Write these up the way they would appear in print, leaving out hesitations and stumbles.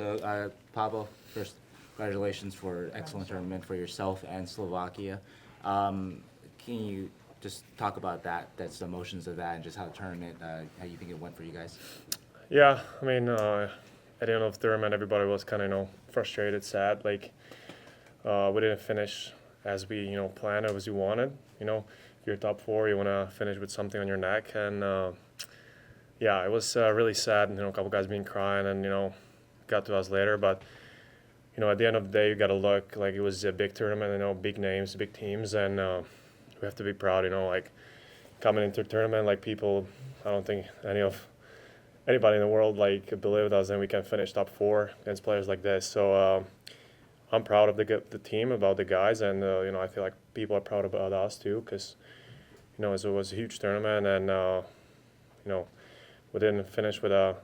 So, Pablo, first, congratulations for excellent tournament for yourself and Slovakia. Can you just talk about that's the emotions of that, and just how the tournament, how you think it went for you guys? Yeah, I mean, at the end of the tournament, everybody was kind of, frustrated, sad. Like, we didn't finish as we, planned, as we wanted. If you're top four, you want to finish with something on your neck. And, yeah, it was really sad, a couple guys being crying and, got to us later. But, at the end of the day, you got to look like it was a big tournament, big names, big teams. And we have to be proud, like, coming into the tournament, like, people, I don't think anybody in the world like believed us and we can finish top four against players like this. So I'm proud of the team, about the guys, and I feel like people are proud about us too, because it was a huge tournament, and we didn't finish with a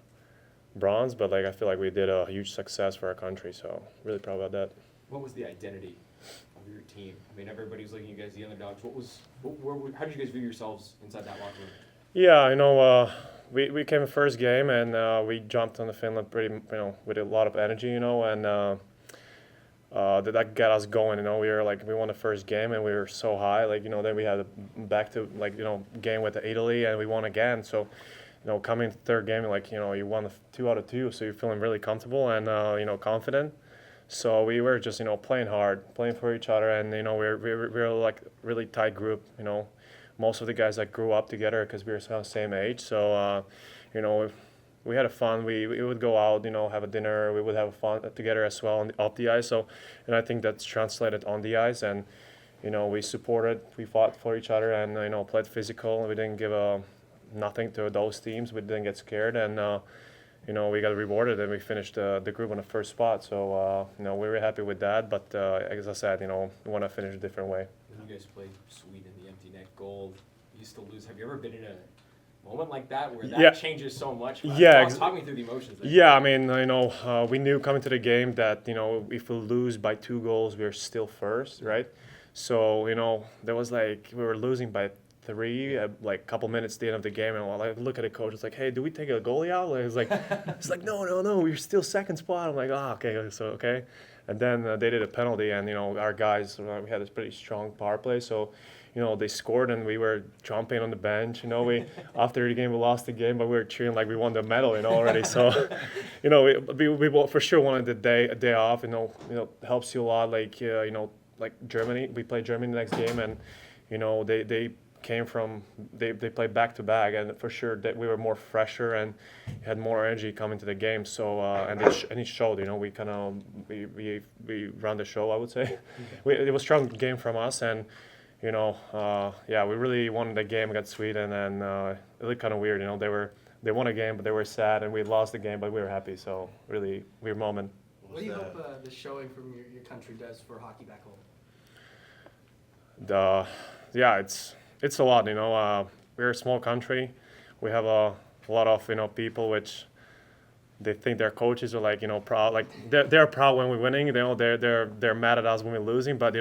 bronze, but like I feel like we did a huge success for our country. So really proud about that. What was the identity of your team? I mean, everybody was looking at you guys, the underdogs. How did you guys view yourselves inside that locker room? Yeah, we came the first game and we jumped on the Finland pretty, with a lot of energy, and that got us going. We won the first game and we were so high, then we had a back to game with Italy and we won again. So, coming third game, you won 2 out of 2, so you're feeling really comfortable and confident. So we were just playing hard, playing for each other, and we're like really tight group. Most of the guys that grew up together because we were the same age. So, we had a fun. We would go out, have a dinner. We would have fun together as well off the ice. So, and I think that's translated on the ice. And, we supported, we fought for each other, and played physical. We didn't give nothing to those teams. We didn't get scared, and we got rewarded, and we finished the group on the first spot. So, we were happy with that. But as I said, we want to finish a different way. When you guys played Sweden, the empty net goal, you used to lose. Have you ever been in a moment like that where that changes so much? Talk me through the emotions there. Yeah, I mean, we knew coming to the game that, if we lose by 2 goals, we're still first, right? So, there was we were losing by 3, like a couple minutes at the end of the game, and I look at the coach, it's like, hey, do we take a goalie out? It's like, no, we're still second spot. I'm like, okay. And then they did a penalty, and, our guys, we had this pretty strong power play, so, they scored, and we were jumping on the bench. We after the game, we lost the game, but we were cheering like we won the medal, already. So, we for sure wanted a day off. Helps you a lot. Like Germany, we played Germany the next game, and they came from they played back to back, and for sure that we were more fresher and had more energy coming to the game. So and it showed. We kind of we ran the show, I would say. It was a strong game from us, and we really wanted the game against Sweden, and it looked kind of weird. They won a game, but they were sad, and we lost the game, but we were happy. So really weird moment. What do you hope the showing from your country does for hockey back home? It's a lot. We're a small country. We have a lot of people which they think their coaches are proud. Like they're proud when we're winning. They're mad at us when we're losing. But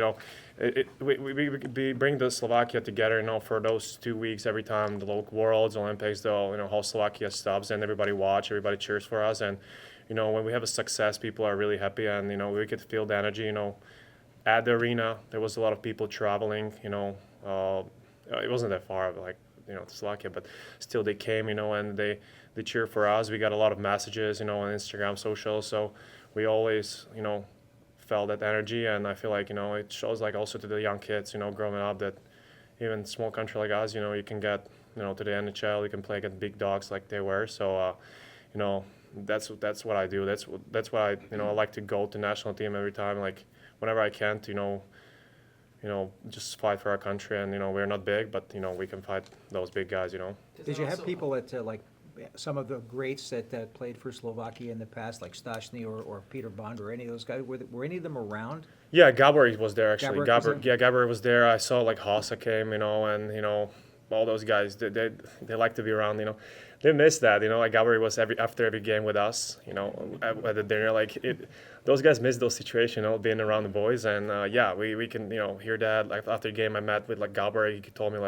we bring the Slovakia together. For those 2 weeks, every time the local Worlds, Olympics, whole Slovakia stops and everybody watch, everybody cheers for us. And when we have a success, people are really happy, and we could feel the energy. At the arena, there was a lot of people traveling. It wasn't that far, to Slovakia, but still they came, and they cheer for us. We got a lot of messages, on Instagram, social, so we always, felt that energy, and I feel like, it shows also to the young kids, growing up, that even small country like us, you can get, to the NHL, you can play against big dogs like they were, so, that's what I do. That's why I like to go to national team every time, whenever I can, just fight for our country, and we're not big, but we can fight those big guys. Did you have people at some of the greats that played for Slovakia in the past, like Stashny or Peter Bond or any of those guys? Were any of them around? Yeah, Gabor was there actually. Gabor was there. I saw Hossa came, and all those guys. They like to be around. They miss that. Gabor was after every game with us. At the dinner, those guys miss those situations. Being around the boys, and we can hear that. After the game, I met with Gabor. He told me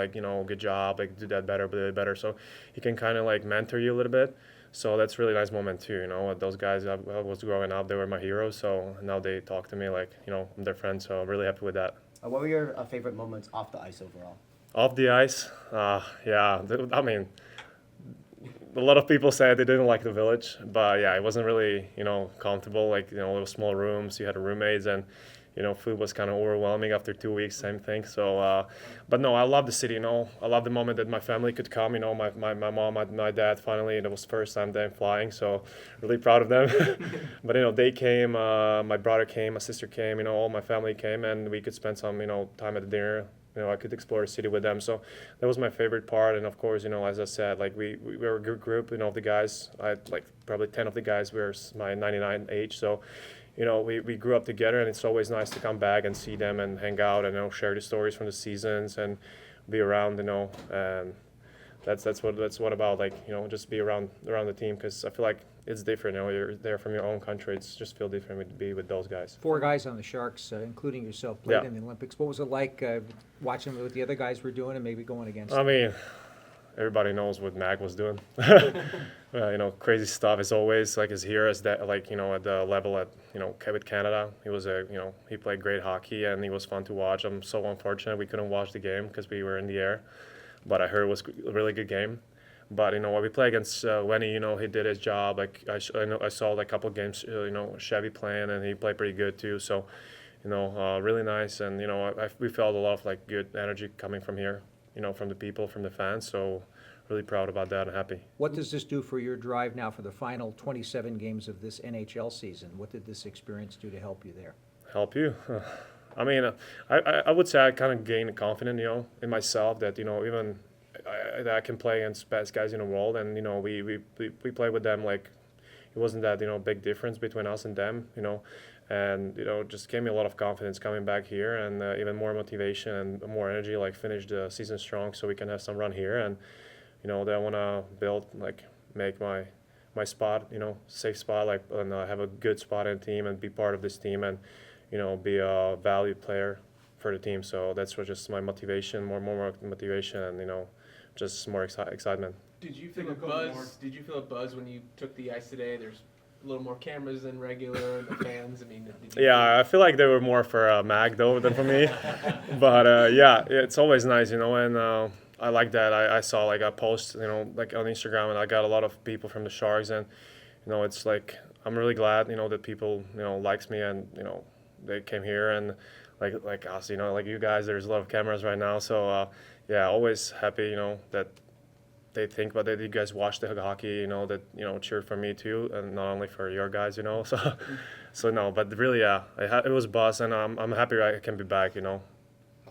good job, do that better, So he can kind of mentor you a little bit. So that's a really nice moment too, you know. Those guys I was growing up, they were my heroes. So now they talk to me like, you know, I'm their friend. So I'm really happy with that. What were your favorite moments off the ice overall? Off the ice, yeah. I mean, a lot of people said they didn't like the village, but yeah, it wasn't really, you know, comfortable. Like, you know, little small rooms. You had roommates, and you know, food was kind of overwhelming after 2 weeks. Same thing. So, but no, I love the city. You know, I love the moment that my family could come. You know, my mom, my dad finally. And it was the first time them flying. So, really proud of them. But you know, they came. My brother came. My sister came. You know, all my family came, and we could spend some, you know, time at the dinner. You know, I could explore the city with them. So that was my favorite part. And of course, you know, as I said, like we were a good group, you know, of the guys. I had like probably 10 of the guys were my 99 age. So, you know, we grew up together, and it's always nice to come back and see them and hang out and, you know, share the stories from the seasons and be around, you know. And that's what about, like, you know, just be around the team, because I feel like it's different. You know, you're there from your own country. It's just feel different to be with those guys. 4 guys on the Sharks, including yourself, played Yeah. in the Olympics. What was it like watching what the other guys were doing and maybe going against I them? mean, everybody knows what Mag was doing. You know, crazy stuff as always. Like his here as that, like, you know, at the level at, you know, with Canada, he was you know, he played great hockey and he was fun to watch. I'm so unfortunate we couldn't watch the game because we were in the air, but I heard it was a really good game. But you know, when we play against Lenny, you know, he did his job. Like I know I saw like a couple games, you know, Chevy playing, and he played pretty good too. So, you know, really nice. And you know, we felt a lot of like good energy coming from here. You know, from the people, from the fans. So, really proud about that and happy. What does this do for your drive now for the final 27 games of this NHL season? What did this experience do to help you there? Help you? I mean, I would say I kind of gained confidence, you know, in myself that, you know, even that I can play against best guys in the world, and you know, we play with them like it wasn't that, you know, big difference between us and them, you know, and you know, just gave me a lot of confidence coming back here, and even more motivation and more energy, like finish the season strong so we can have some run here, and you know, that I want to build, like make my spot, you know, safe spot, like, and have a good spot in the team and be part of this team, and you know, be a valued player for the team. So that's what just my motivation, more motivation, and you know, just more excitement. Did you feel a buzz? Did you feel a buzz when you took the ice today? There's a little more cameras than regular. The fans. I mean, did you Yeah, I feel like they were more for Mag though than for me. But yeah, it's always nice, you know, and I like that. I saw like a post, you know, like on Instagram, and I got a lot of people from the Sharks, and you know, it's like I'm really glad, you know, that people, you know, likes me, and you know, they came here, and like us, you know, like you guys. There's a lot of cameras right now, so yeah, always happy, you know, that they think about that you guys watch the hockey, you know, that, you know, cheer for me too, and not only for your guys, you know. So no, but really, yeah, it was a buzz, and I'm happy I can be back, you know.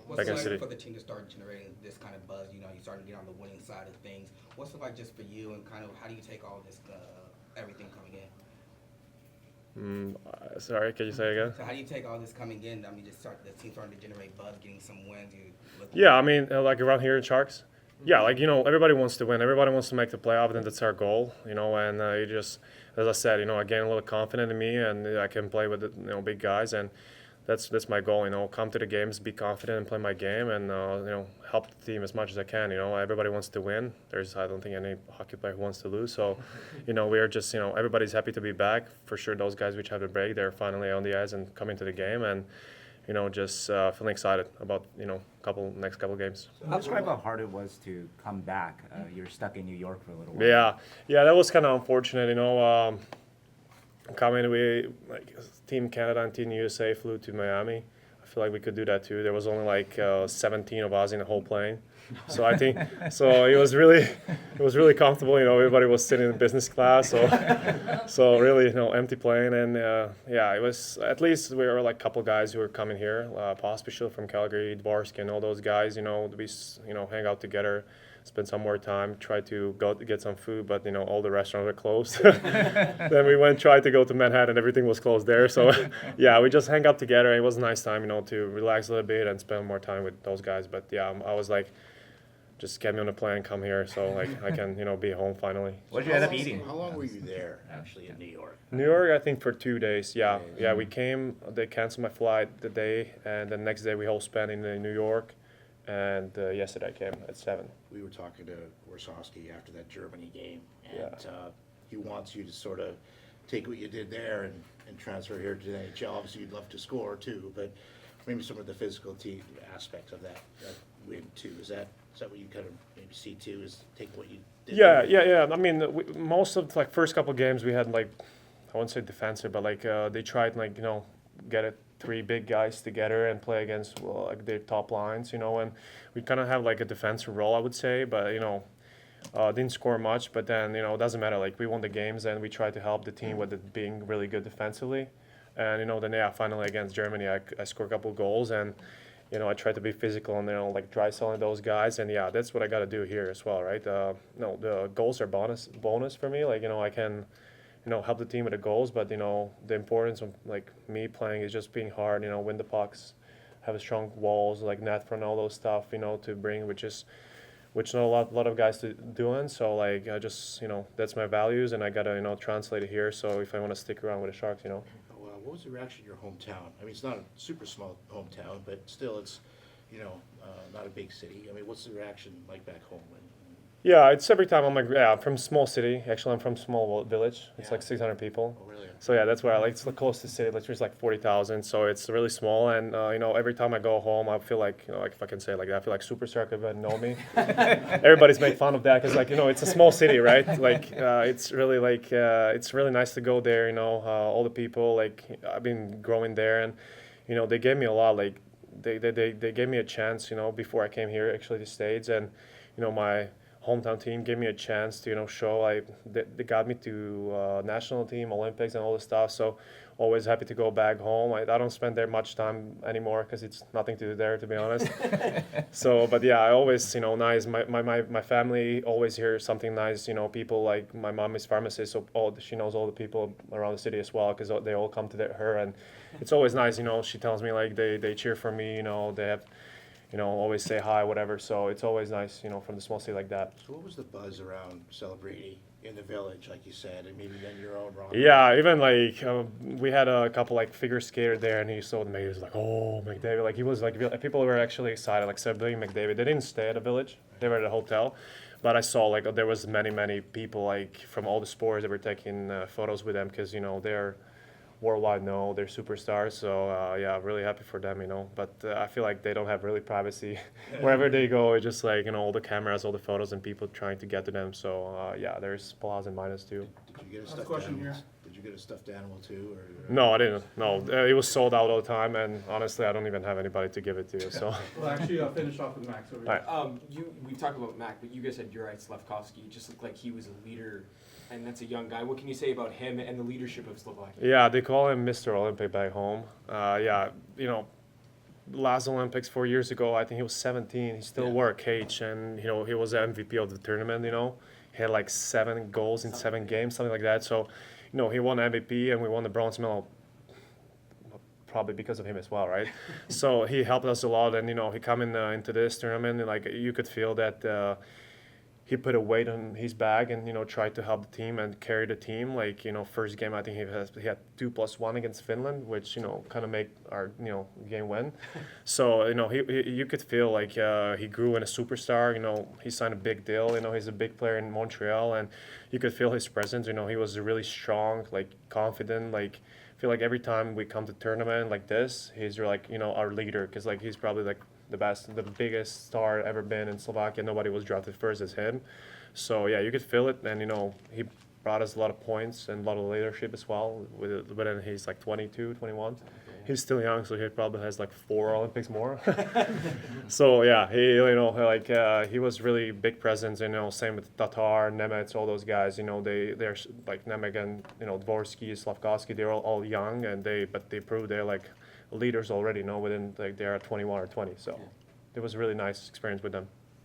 What's Back in it the city. like for the team to start generating this kind of buzz? You know, you started to get on the winning side of things. What's it like just for you, and kind of how do you take all this, everything coming in? Sorry, can you say again? So how do you take all this coming in? I mean, the team starting to generate buzz, getting some wins. Yeah, I mean, like around here in Sharks, yeah, like, you know, everybody wants to win. Everybody wants to make the playoff, and that's our goal, you know. And you just, as I said, you know, I gain a little confidence in me, and I can play with the, you know, big guys, and that's my goal, you know. Come to the games, be confident, and play my game, and you know, help the team as much as I can. You know, everybody wants to win. I don't think any hockey player wants to lose. So, you know, we're just, you know, everybody's happy to be back. For sure, those guys which have a break, they're finally on the ice and coming to the game, and you know, just feeling excited about, you know, next couple games. Describe how hard it was to come back. You're stuck in New York for a little while. Yeah, that was kind of unfortunate, you know. Coming, we like Team Canada and Team USA flew to Miami. I feel like we could do that too. There was only like 17 of us in the whole plane, so I think so. It was really comfortable. You know, everybody was sitting in business class, so really, you know, empty plane, and yeah, it was, at least we were like a couple guys who were coming here, Pospisil from Calgary, Dvorsky, and all those guys. You know, we, you know, hang out together, spend some more time, try to go to get some food, but you know, all the restaurants were closed. Then we tried to go to Manhattan, everything was closed there. So yeah, we just hang out together. It was a nice time, you know, to relax a little bit and spend more time with those guys. But yeah, I was like, just get me on a plane, come here, so like I can, you know, be home finally. What did you end up eating? How long were you there, actually, in New York? New York, I think for 2 days. Yeah, we came. They canceled my flight the day, and the next day we all spent in New York. And yesterday I came at 7. We were talking to Warsawski after that Germany game, and Yeah. he wants you to sort of take what you did there and transfer here to the NHL. Obviously, you'd love to score too, but maybe some of the physical aspects of that win too. Is that what you kind of maybe see too? Is take what you did? Yeah. I mean, most of like first couple games we had like, I wouldn't say defensive, but like they tried like get it 3 big guys together and play against like their top lines, and we kind of have like a defensive role, I would say, but didn't score much. But then it doesn't matter. Like we won the games and we tried to help the team with it being really good defensively, and then finally against Germany I scored a couple goals and. I try to be physical and like dry selling those guys, and that's what I got to do here as well, right? The goals are bonus for me. Like I can, help the team with the goals, but the importance of like me playing is just being hard. Win the pucks, have a strong walls, like net front, all those stuff. To bring, which not a lot of guys doing. So like I just that's my values, and I gotta translate it here. So if I want to stick around with the Sharks, What was the reaction in your hometown? I mean, it's not a super small hometown, but still, it's not a big city. I mean, what's the reaction like back home? Yeah, it's every time I'm like, I'm from small city. Actually, I'm from small village. It's like 600 people. Oh, really? So that's where I like. It's the closest city. Like there's like 40,000. So it's really small. And every time I go home, I feel like like if I can say it like that, I feel like superstar could know me. Everybody's made fun of that because like it's a small city, right? Like it's really like it's really nice to go there. All the people like I've been growing there, and they gave me a lot. Like they gave me a chance. Before I came here actually to States, and my hometown team gave me a chance to show they got me to national team, Olympics, and all this stuff. So always happy to go back home. I don't spend there much time anymore because it's nothing to do there, to be honest. So but I always nice. My family always hears something nice. People like my mom is pharmacist, so she knows all the people around the city as well because they all come to her, and it's always nice. She tells me like they cheer for me. They have. Always say hi, whatever. So it's always nice, from the small city like that. So what was the buzz around celebrating in the village, like you said, and maybe then your own wrong? Yeah, even like we had a couple like figure skater there, and he saw me. He was like, "Oh, McDavid!" Like he was like people were actually excited, like celebrating McDavid. They didn't stay at the village; they were at a hotel. But I saw like there was many people like from all the sports that were taking photos with them because they're worldwide know they're superstars. So really happy for them, But I feel like they don't have really privacy. Wherever they go, it's just like all the cameras, all the photos, and people trying to get to them. So there's plus and minus too. Did you get a stuffed animal? Did you get a stuffed animal too, or? No, I didn't. No, it was sold out all the time, and honestly, I don't even have anybody to give it to. So. Well, actually, I'll finish off with Max over here. All right. We talked about Mac, but you guys had Juraj Slafkovsky. It just looked like he was a leader, and that's a young guy. What can you say about him and the leadership of Slovakia? Yeah, they call him Mr. Olympic back home. Last Olympics 4 years ago, I think he was 17. He still wore a cage, and he was the MVP of the tournament. He had like 7 goals in 7 games, something like that. So, he won MVP, and we won the bronze medal. Probably because of him as well, right? So he helped us a lot, and he coming into this tournament, and like you could feel that he put a weight on his back and tried to help the team and carry the team. Like first game I think he had 2+1 against Finland, which kind of make our game win. So you could feel like he grew in a superstar. He signed a big deal. He's a big player in Montreal, and you could feel his presence. He was really strong, like confident, like. I feel like every time we come to tournament like this, he's like our leader because like he's probably like the biggest star ever been in Slovakia. Nobody was drafted first as him, so you could feel it, and he brought us a lot of points and a lot of leadership as well. But then he's like 22, 21. He's still young, so he probably has like 4 Olympics more. So he he was really big presence. Same with Tatar, Nemec, all those guys. They're like Nemec and Dvorsky, Slafkovsky. They're all young, and they proved they're like leaders already. Within like they're 21 or 20. So it was a really nice experience with them.